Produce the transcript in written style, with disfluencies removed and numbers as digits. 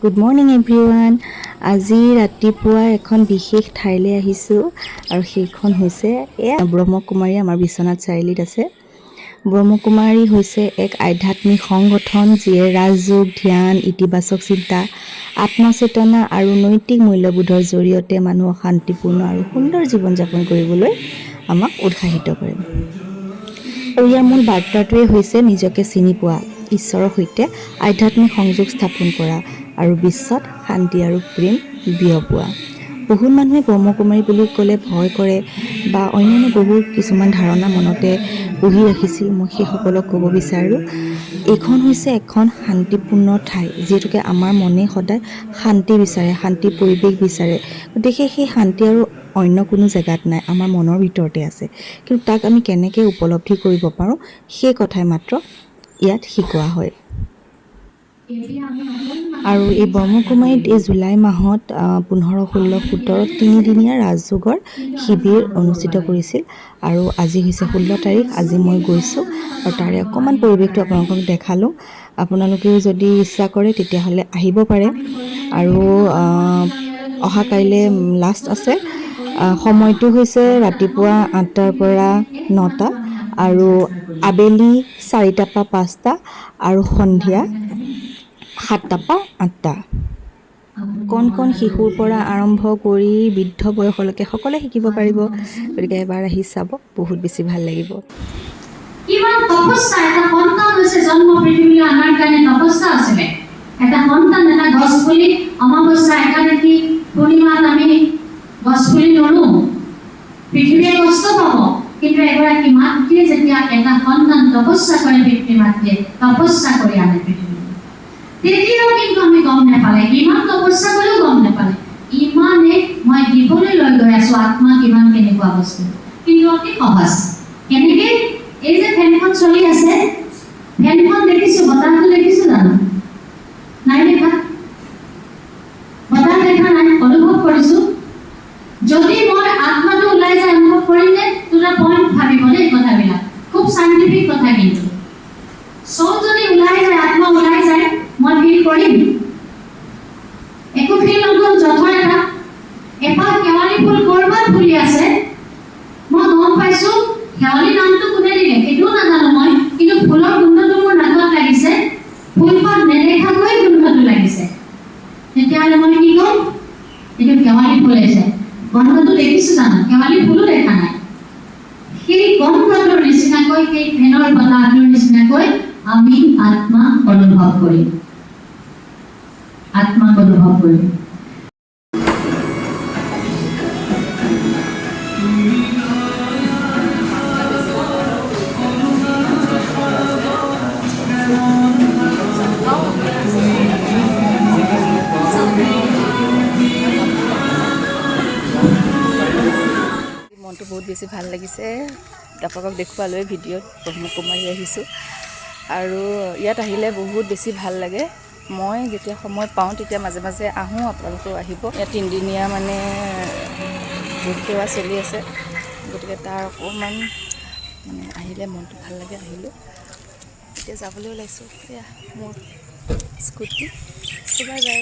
Good morning everyone. আজি ৰাতিপুৱা এখন বিশেষ ঠাইলৈ আহিছোঁ আৰু সেইখন হৈছে ব্ৰহ্মকুমাৰী। আমাৰ বিশ্বনাথ চাৰিআলিত আছে। ব্ৰহ্মকুমাৰী হৈছে এক আধ্যাত্মিক সংগঠন যিয়ে ৰাজযোগ, ধ্যান, ইতিবাচক চিন্তা, আত্মচেতনা আৰু নৈতিক মূল্যবোধৰ জৰিয়তে মানুহক শান্তিপূৰ্ণ আৰু সুন্দৰ জীৱন যাপন কৰিবলৈ আমাক উৎসাহিত কৰে। আৰু ইয়াৰ মূল বাৰ্তাটোৱে হৈছে নিজকে চিনি পোৱা, ঈশ্বৰৰ সৈতে আধ্যাত্মিক সংযোগ স্থাপন কৰা আৰু বিশ্বত শান্তি আৰু প্ৰেম বিয়পোৱা। বহুত মানুহে ব্ৰহ্মকুমাৰী বুলি ক'লে ভয় কৰে বা অন্যান্য বহুত কিছুমান ধাৰণা মনতে পুহি ৰাখিছিল। মই সেইসকলক ক'ব বিচাৰোঁ, এইখন হৈছে এখন শান্তিপূৰ্ণ ঠাই, যিহেতুকে আমাৰ মনে সদায় শান্তি বিচাৰে, শান্তি পৰিৱেশ বিচাৰে। গতিকে সেই শান্তি আৰু অন্য কোনো জেগাত নাই, আমাৰ মনৰ ভিতৰতে আছে। কিন্তু তাক আমি কেনেকৈ উপলব্ধি কৰিব পাৰোঁ সেই কথাই মাত্ৰ ইয়াত শিকোৱা হয়। আৰু এই ব্ৰহ্মকুমাৰীত এই জুলাই মাহত 15, 16, 17 তিনিদিনীয়া ৰাজযোগৰ শিবিৰ অনুষ্ঠিত কৰিছিল। আৰু আজি হৈছে 16 তাৰিখ। আজি মই গৈছোঁ আৰু তাৰে অকণমান পৰিৱেশটো আপোনালোকক দেখালোঁ। আপোনালোকেও যদি ইচ্ছা কৰে তেতিয়াহ'লে আহিব পাৰে। আৰু অহা কাইলৈ লাষ্ট আছে। সময়টো হৈছে ৰাতিপুৱা 8টাৰ পৰা 9টা আৰু আবেলি 4টাৰ পৰা 5টা আৰু সন্ধিয়া 7টাৰ পৰা 8টা। কণ কণ শিশুৰ পৰা আৰম্ভ কৰি বৃদ্ধ বয়সলৈকে সকলোৱে শিকিব পাৰিব। গতিকে এবাৰ আহি চাব, বহুত বেছি ভাল লাগিব। কিমান তপস্যা! এটা সন্তান হৈছে জন্ম পৃথিৱীলৈ অনাৰ কাৰণে তপস্যা আছিলে। এটা সন্তান, এটা গছ পুলি অমাৱস্যা, একাদশী, পূৰ্ণিমাত আমি গছ পুলি নোৰোঁ, পৃথিৱীয়ে কষ্ট পাব। কিন্তু এগৰাকী মাতৃয়ে যেতিয়া এটা সন্তান তপস্যা কৰে, পিতৃ মাতৃয়ে তপস্যা কৰি আনে পৃথিৱীলৈ, তেতিয়াও কিন্তু আমি গম নাপালে, ইমান তপস্যা কৰিও গম নাপালে, ইমানে মই দিবলৈ লৈ গৈ আছোঁ আত্মা কিমান কেনেকুৱা বস্তু। কিন্তু অতি সহজ। কেনেকে? এই যে ফেনখন চলি আছে, ফেনখন দেখিছোঁ, বতাহটো দেখিছোঁ জানো? নাই দেখা? বতাহ দেখা নাই, অনুভৱ কৰিছোঁ। যদি মই আত্মাটো ওলাই যায় অনুভৱ কৰিলে দুটা পইণ্ট ভাবিব দেই কথাবিলাক, খুব চাইণ্টিফিক কথা। কিন্তু চব যদি ওলাই যায়, আত্মা ওলাই যায়, মই ফিল কৰিম? একো ফিল নকৰোঁ। যথৰ এটা এপাহ শেৱালি ফুল ক'ৰবাত ফুলি আছে, মই গম পাইছোঁ। শেৱালি নামটো কোনে দিলে সেইটোও নাজানো মই, কিন্তু ফুলৰ গোন্ধটো মোৰ নাকত লাগিছে, ফুলপাত নেদেখাকৈ গোন্ধটো লাগিছে। তেতিয়াহ'লে মই কি ক'ম? এইটো শেৱালি ফুল আছে। গন্ধটো দেখিছোঁ জানো? শেৱালি ফুলো দেখা নাই। সেই গন্ধটোৰ নিচিনাকৈ, সেই ফেনৰ বতাহটোৰ নিচিনাকৈ আমি আত্মা অনুভৱ কৰিম, আত্মাক অনুভৱ কৰিম। মনটো বহুত বেছি ভাল লাগিছে। আপোনালোকক দেখুৱালৈ ভিডিঅ'ত ব্ৰহ্মকুমাৰী আহিছোঁ আৰু ইয়াত আহিলে বহুত বেছি ভাল লাগে। মই যেতিয়া সময় পাওঁ তেতিয়া মাজে মাজে আহোঁ, আপোনালোকেও আহিব। ইয়াত 3দিনীয়া মানে যোগ সেৱা চলি আছে, গতিকে তাৰ অকণমান মানে আহিলে মনটো ভাল লাগে। আহিলোঁ, এতিয়া যাবলৈ ওলাইছোঁ। এয়া মোৰ স্কুটি। Bye bye.